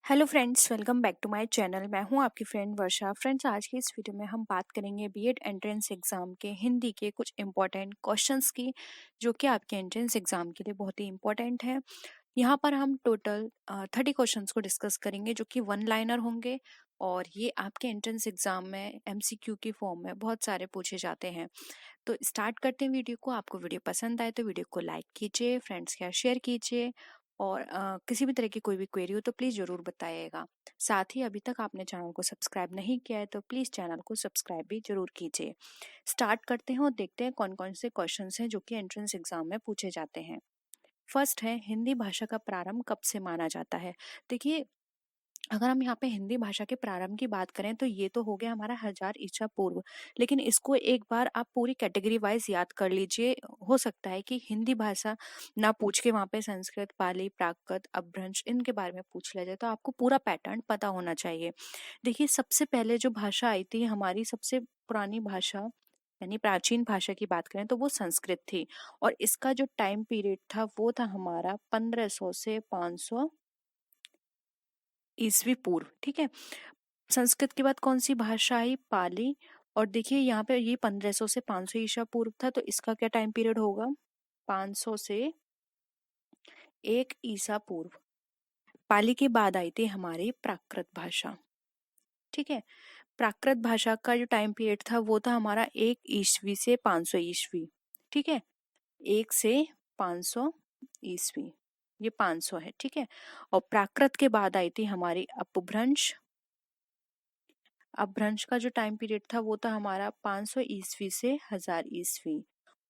Hello friends, welcome back to my channel. मैं हूं आपकी फ्रेंड वर्षा। फ्रेंड्स, आज की इस वीडियो में हम बात करेंगे बीएड एंट्रेंस एग्ज़ाम के हिंदी के कुछ इंपॉर्टेंट क्वेश्चंस की, जो कि आपके एंट्रेंस एग्ज़ाम के लिए बहुत ही इंपॉर्टेंट है। यहाँ पर हम टोटल 30 क्वेश्चंस को डिस्कस करेंगे, जो कि वन लाइनर होंगे और ये आपके एंट्रेंस एग्ज़ाम में एमसीक्यू की फॉर्म में बहुत सारे पूछे जाते हैं। तो स्टार्ट करते हैं वीडियो को। आपको वीडियो पसंद आए तो वीडियो को लाइक कीजिए, फ्रेंड्स के साथ शेयर कीजिए और किसी भी तरह की कोई भी क्वेरी हो तो प्लीज़ ज़रूर बताइएगा। साथ ही अभी तक आपने चैनल को सब्सक्राइब नहीं किया है तो प्लीज़ चैनल को सब्सक्राइब भी ज़रूर कीजिए। स्टार्ट करते हैं और देखते हैं कौन कौन से क्वेश्चंस हैं जो कि एंट्रेंस एग्जाम में पूछे जाते हैं। फर्स्ट है, हिंदी भाषा का प्रारंभ कब से माना जाता है। देखिए, अगर हम यहाँ पे हिंदी भाषा के प्रारंभ की बात करें तो ये तो हो गया हमारा 1000 ईसा पूर्व। लेकिन इसको एक बार आप पूरी कैटेगरी वाइज याद कर लीजिए। हो सकता है कि हिंदी भाषा ना पूछ के वहाँ पे संस्कृत, पाली, प्राकृत, अपभ्रंश इनके बारे में पूछ लिया जाए, तो आपको पूरा पैटर्न पता होना चाहिए। देखिए, सबसे पहले जो भाषा आई थी, हमारी सबसे पुरानी भाषा यानी प्राचीन भाषा की बात करें तो वो संस्कृत थी। और इसका जो टाइम पीरियड था वो था हमारा 1500 से 500 ईसवी पूर्व। ठीक है। संस्कृत के बाद कौन सी भाषा आई? पाली। और देखिए, यहाँ पे ये 1500 से 500 ईसा पूर्व था, तो इसका क्या टाइम पीरियड होगा? 500 से 1 ईसा पूर्व। पाली के बाद आई थी हमारी प्राकृत भाषा। ठीक है। प्राकृत भाषा का जो टाइम पीरियड था वो था हमारा 1 ईस्वी से 500 ईस्वी। ठीक है। 1 से 500 ईस्वी, ये 500 है। ठीक है। और प्राकृत के बाद आई थी हमारी अपभ्रंश। अपभ्रंश का जो टाइम पीरियड था वो था हमारा 500 ईस्वी से 1000 ईस्वी।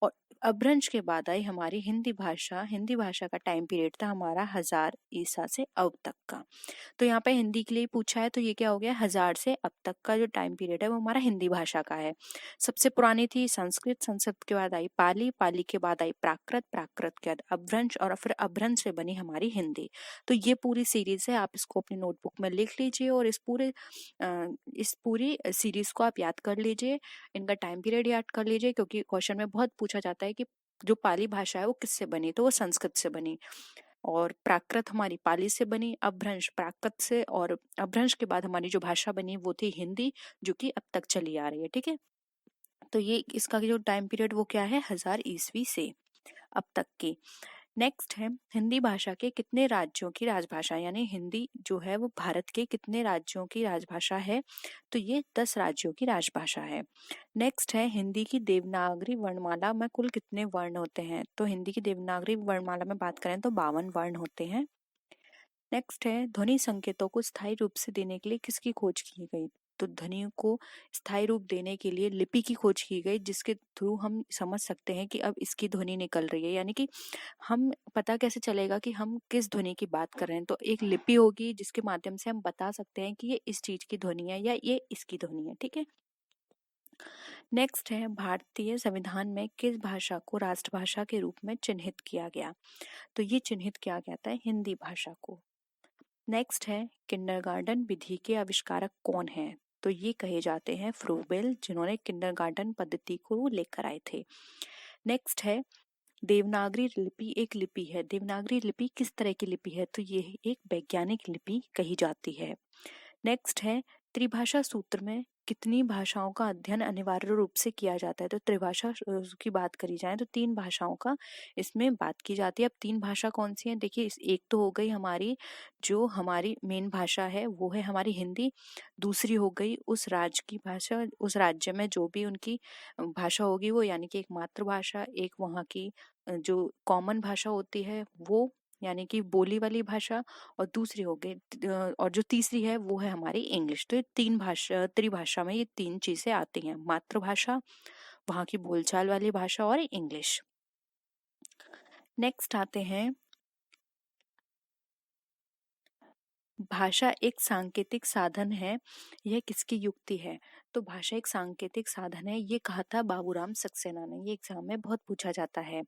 और अपभ्रंश के बाद आई हमारी हिंदी भाषा। हिंदी भाषा का टाइम पीरियड था हमारा 1000 ईसा से अब तक का। तो यहाँ पे हिंदी के लिए पूछा है, तो ये क्या हो गया? 1000 से अब तक का जो टाइम पीरियड है वो हमारा हिंदी भाषा का है। सबसे पुरानी थी संस्कृत। संस्कृत के बाद आई पाली। पाली के बाद आई प्राकृत। प्राकृत के बाद अपभ्रंश और फिर अपभ्रंश से बनी हमारी हिंदी। तो ये पूरी सीरीज है, आप इसको अपनी नोटबुक में लिख लीजिए और इस पूरी सीरीज को आप याद कर लीजिए। इनका टाइम पीरियड याद कर लीजिए, क्योंकि क्वेश्चन में बहुत पूछा जाता है कि जो पाली भाषा है वो किससे बनी, तो वो संस्कृत से बनी। और प्राकृत हमारी पाली से बनी, अपभ्रंश प्राकृत से, और अपभ्रंश के बाद हमारी जो भाषा बनी वो थी हिंदी, जो कि अब तक चली आ रही है। ठीक है। तो ये इसका जो टाइम पीरियड वो क्या है? 1000 ईस्वी से अब तक की। नेक्स्ट है, हिंदी भाषा के कितने राज्यों की राजभाषा, यानी हिंदी जो है वो भारत के कितने राज्यों की राजभाषा है? तो ये 10 राज्यों की राजभाषा है। नेक्स्ट है, हिंदी की देवनागरी वर्णमाला में कुल कितने वर्ण होते हैं? तो हिंदी की देवनागरी वर्णमाला में बात करें तो 52 वर्ण होते हैं। नेक्स्ट है, ध्वनि संकेतों को स्थायी रूप से देने के लिए किसकी खोज की गई? तो ध्वनि को स्थायी रूप देने के लिए लिपि की खोज की गई, जिसके थ्रू हम समझ सकते हैं कि अब इसकी ध्वनि निकल रही है। यानी कि हम पता कैसे चलेगा कि हम किस ध्वनि की बात कर रहे हैं? तो एक लिपि होगी जिसके माध्यम से हम बता सकते हैं कि ये इस चीज की ध्वनि है या ये इसकी ध्वनि है। ठीक है। नेक्स्ट है, भारतीय संविधान में किस भाषा को राष्ट्रभाषा के रूप में चिन्हित किया गया? तो ये चिन्हित किया गया था हिंदी भाषा को। नेक्स्ट है, किंडरगार्टन विधि के आविष्कारक कौन हैं? तो ये कहे जाते हैं फ्रोबेल, जिन्होंने किंडरगार्टन पद्धति को लेकर आए थे। नेक्स्ट है, देवनागरी लिपि एक लिपि है। देवनागरी लिपि किस तरह की लिपि है? तो ये एक वैज्ञानिक लिपि कही जाती है। नेक्स्ट है, त्रिभाषा सूत्र में कितनी भाषाओं का अध्ययन अनिवार्य रूप से किया जाता है? तो त्रिभाषा की बात करी जाए तो 3 भाषाओं का इसमें बात की जाती है। अब 3 भाषा कौन सी है? देखिए, एक तो हो गई हमारी, जो हमारी मेन भाषा है वो है हमारी हिंदी। दूसरी हो गई उस राज्य की भाषा, उस राज्य में जो भी उनकी भाषा होगी वो, यानी कि एक मातृभाषा, एक वहाँ की जो कॉमन भाषा होती है वो, यानी कि बोली वाली भाषा, और दूसरी हो गई और जो तीसरी है वो है हमारी इंग्लिश। तो ये 3 भाषा, त्रिभाषा में ये 3 चीजें आती हैं: मातृभाषा, वहाँ की बोलचाल वाली भाषा और इंग्लिश। नेक्स्ट आते हैं, भाषा एक सांकेतिक साधन है, यह किसकी युक्ति है? तो भाषा एक सांकेतिक साधन है, ये कहा था बाबूराम सक्सेना ने। ये एग्जाम में बहुत पूछा जाता है।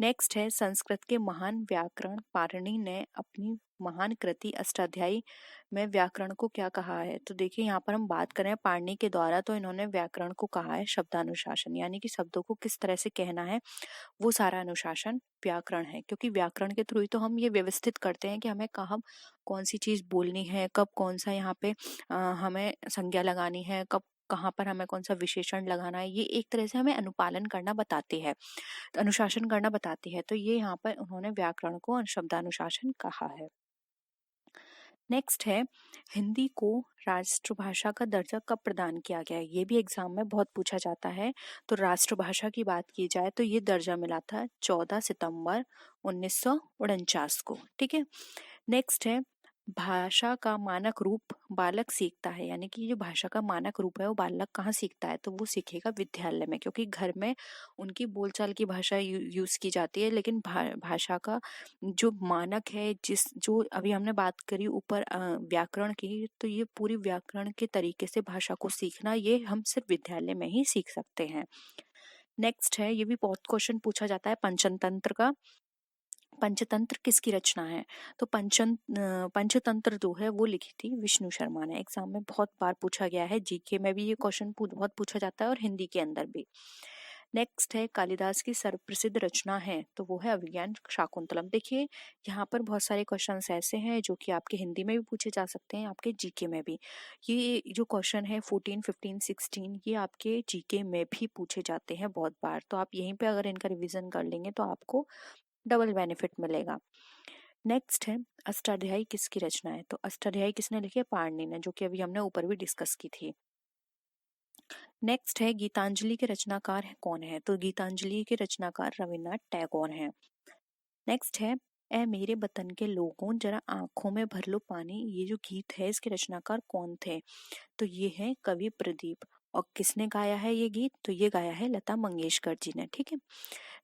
नेक्स्ट है, संस्कृत के महान व्याकरण पाणिनि ने अपनी महान कृति अष्टाध्यायी में व्याकरण को क्या कहा है? तो देखिए यहाँ पर हम बात करें पाणिनि के द्वारा, तो इन्होंने व्याकरण को कहा है शब्दानुशासन, यानी कि शब्दों को किस तरह से कहना है वो सारा अनुशासन व्याकरण है, क्योंकि व्याकरण के थ्रू ही तो हम ये व्यवस्थित करते हैं कि हमें कब कौन सी चीज बोलनी है, कब कौन सा यहाँ पे हमें संज्ञा लगानी है, कब कहाँ पर हमें कौन सा विशेषण लगाना है। ये एक तरह से हमें अनुपालन करना बताती है, तो अनुशासन करना बताती है। तो ये यहाँ पर उन्होंने व्याकरण को शब्दानुशासन कहा है। नेक्स्ट है, हिंदी को राष्ट्रभाषा का दर्जा कब प्रदान किया गया है? ये भी एग्जाम में बहुत पूछा जाता है। तो राष्ट्रभाषा की बात की जाए तो ये दर्जा मिला था 14 सितंबर 1949 को। ठीक है। नेक्स्ट है, भाषा का मानक रूप बालक सीखता है, यानी कि जो भाषा का मानक रूप है वो बालक कहाँ सीखता है? तो वो सीखेगा विद्यालय में, क्योंकि घर में उनकी बोलचाल की भाषा यूज की जाती है, लेकिन भाषा का जो मानक है, जिस जो अभी हमने बात करी ऊपर व्याकरण की, तो ये पूरी व्याकरण के तरीके से भाषा को सीखना ये हम सिर्फ विद्यालय में ही सीख सकते हैं। नेक्स्ट है, ये भी बहुत क्वेश्चन पूछा जाता है पंचतंत्र का। पंचतंत्र किसकी रचना है? तो पंचतंत्र जो है वो लिखी थी विष्णु शर्मा ने। एग्जाम में बहुत बार पूछा गया है, जीके में भी ये क्वेश्चन बहुत पूछा जाता है और हिंदी के अंदर भी। नेक्स्ट है, कालिदास की सर्वप्रसिद्ध रचना है, तो वो है अभिज्ञान शाकुंतलम। देखिए यहाँ पर बहुत सारे क्वेश्चंस ऐसे हैं जो कि आपके हिंदी में भी पूछे जा सकते हैं, आपके जीके में भी। ये जो क्वेश्चन है 14, 15, 16 ये आपके जीके में भी पूछे जाते हैं बहुत बार। तो आप यहीं पे अगर इनका रिवीजन कर लेंगे तो आपको डबल बेनिफिट मिलेगा। नेक्स्ट है, अष्टाध्यायी किसकी रचना है? तो अष्टाध्यायी किसने लिखी है? पाणिनि ने, जो कि अभी हमने ऊपर भी डिस्कस की थी। नेक्स्ट है, गीतांजलि के रचनाकार कौन है? तो गीतांजलि के रचनाकार रविन्द्रनाथ टैगोर हैं। नेक्स्ट है, ए मेरे वतन के लोगों जरा आंखों में भर लो पानी, ये जो गीत है इसके रचनाकार कौन थे? तो ये है कवि प्रदीप। और किसने गाया है ये गीत? तो ये गाया है लता मंगेशकर जी ने। ठीक है।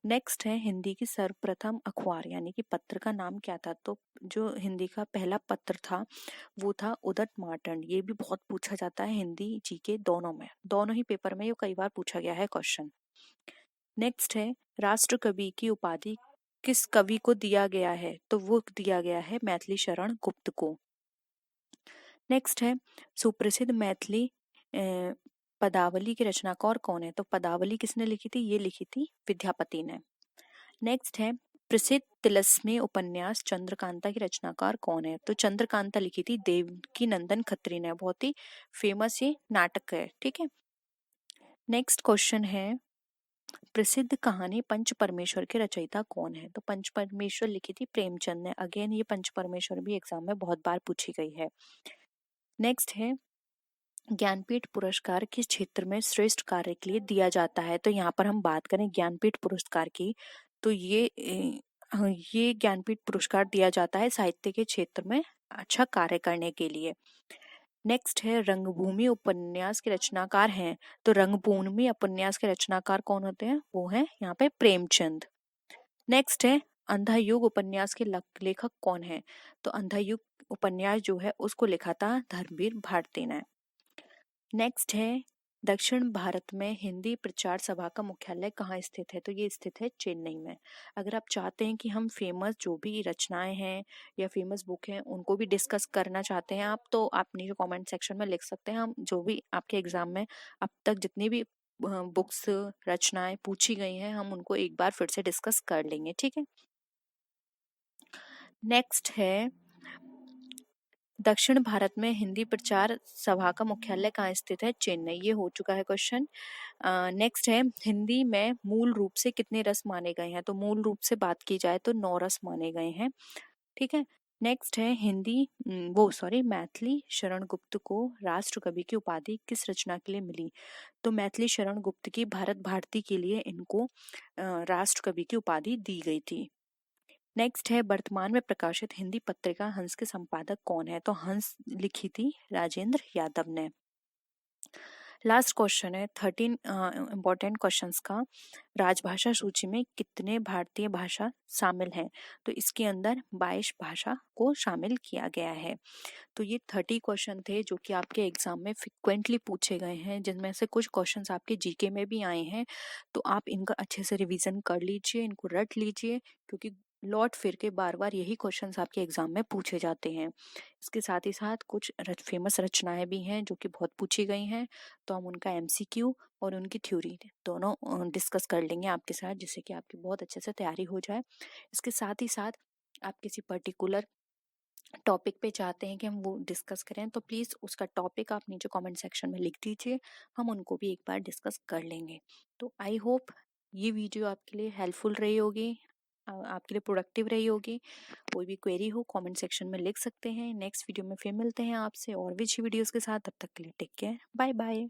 नेक्स्ट है, हिंदी की सर्वप्रथम अखबार यानी कि पत्र का नाम क्या था? तो जो हिंदी का पहला पत्र था वो था उदत मार्तंड। ये भी बहुत पूछा जाता है हिंदी जीके दोनों में, दोनों ही पेपर में ये कई बार पूछा गया है क्वेश्चन। नेक्स्ट है, राष्ट्र कवि की उपाधि किस कवि को दिया गया है? तो वो दिया गया है मैथिली शरण गुप्त को। नेक्स्ट है, सुप्रसिद्ध मैथिली पदावली के रचनाकार कौन है? तो पदावली किसने लिखी थी? ये लिखी थी विद्यापति ने। नेक्स्ट है, प्रसिद्ध तिलस्मी उपन्यास चंद्रकांता की रचनाकार कौन है? तो चंद्रकांता लिखी थी देवकी नंदन खत्री ने। बहुत ही फेमस ये नाटक है। ठीक है। नेक्स्ट क्वेश्चन है, प्रसिद्ध कहानी पंच परमेश्वर के रचयिता कौन है? तो पंच परमेश्वर लिखी थी प्रेमचंद ने। अगेन ये पंच परमेश्वर भी एग्जाम में बहुत बार पूछी गई है। नेक्स्ट है, ज्ञानपीठ पुरस्कार किस क्षेत्र में श्रेष्ठ कार्य के लिए दिया जाता है? तो यहाँ पर हम बात करें ज्ञानपीठ पुरस्कार की, तो ये ज्ञानपीठ पुरस्कार दिया जाता है साहित्य के क्षेत्र में अच्छा कार्य करने के लिए। नेक्स्ट है, रंगभूमि उपन्यास के रचनाकार हैं। तो रंगभूमि उपन्यास के रचनाकार कौन होते हैं? वो है यहाँ पे प्रेमचंद। नेक्स्ट है, अंधा युग उपन्यास के लेखक कौन है? तो अंधा युग उपन्यास जो है उसको लिखा था धर्मवीर भारती ने। नेक्स्ट है, दक्षिण भारत में हिंदी प्रचार सभा का मुख्यालय कहाँ स्थित है? तो ये स्थित है चेन्नई में। अगर आप चाहते हैं कि हम फेमस जो भी रचनाएं हैं या फेमस बुक हैं उनको भी डिस्कस करना चाहते हैं आप, तो आप नीचे कमेंट सेक्शन में लिख सकते हैं। हम जो भी आपके एग्जाम में अब तक जितनी भी बुक्स रचनाएं पूछी गई हैं हम उनको एक बार फिर से डिस्कस कर लेंगे। ठीक है। नेक्स्ट है, दक्षिण भारत में हिंदी प्रचार सभा का मुख्यालय कहाँ स्थित है? चेन्नई। ये हो चुका है क्वेश्चन। नेक्स्ट है, हिंदी में मूल रूप से कितने रस माने गए हैं? तो मूल रूप से बात की जाए तो 9 रस माने गए हैं। ठीक है। नेक्स्ट है, मैथिली शरण गुप्त को राष्ट्र कवि की उपाधि किस रचना के लिए मिली? तो मैथिली शरण गुप्त की भारत भारती के लिए इनको राष्ट्र कवि की उपाधि दी गई थी। नेक्स्ट है, वर्तमान में प्रकाशित हिंदी पत्रिका हंस के संपादक कौन है? तो हंस लिखी थी राजेंद्र यादव ने। लास्ट क्वेश्चन है 13 इंपॉर्टेंट क्वेश्चंस का, राजभाषा सूची में कितने भारतीय भाषा शामिल हैं? तो इसके अंदर 22 भाषा को शामिल किया गया है। तो ये 30 क्वेश्चन थे जो कि आपके एग्जाम में फ्रिक्वेंटली पूछे गए हैं, जिनमें से कुछ क्वेश्चंस आपके जीके में भी आए हैं। तो आप इनका अच्छे से रिवीजन कर लीजिए, इनको रट लीजिए, क्योंकि लौट फिर के बार बार यही क्वेश्चंस आपके एग्जाम में पूछे जाते हैं। इसके साथ ही साथ कुछ फेमस रचनाएं भी हैं जो कि बहुत पूछी गई हैं, तो हम उनका एमसीक्यू और उनकी थ्योरी दोनों डिस्कस कर लेंगे आपके साथ, जिससे कि आपकी बहुत अच्छे से तैयारी हो जाए। इसके साथ ही साथ आप किसी पर्टिकुलर टॉपिक पे चाहते हैं कि हम वो डिस्कस करें, तो प्लीज़ उसका टॉपिक आप नीचे कमेंट सेक्शन में लिख दीजिए, हम उनको भी एक बार डिस्कस कर लेंगे। तो आई होप ये वीडियो आपके लिए हेल्पफुल रही होगी, आपके लिए प्रोडक्टिव रही होगी। कोई भी क्वेरी हो कमेंट सेक्शन में लिख सकते हैं। नेक्स्ट वीडियो में फिर मिलते हैं आपसे और भी अच्छी वीडियोस के साथ। तब तक के लिए टेक केयर, बाय बाय।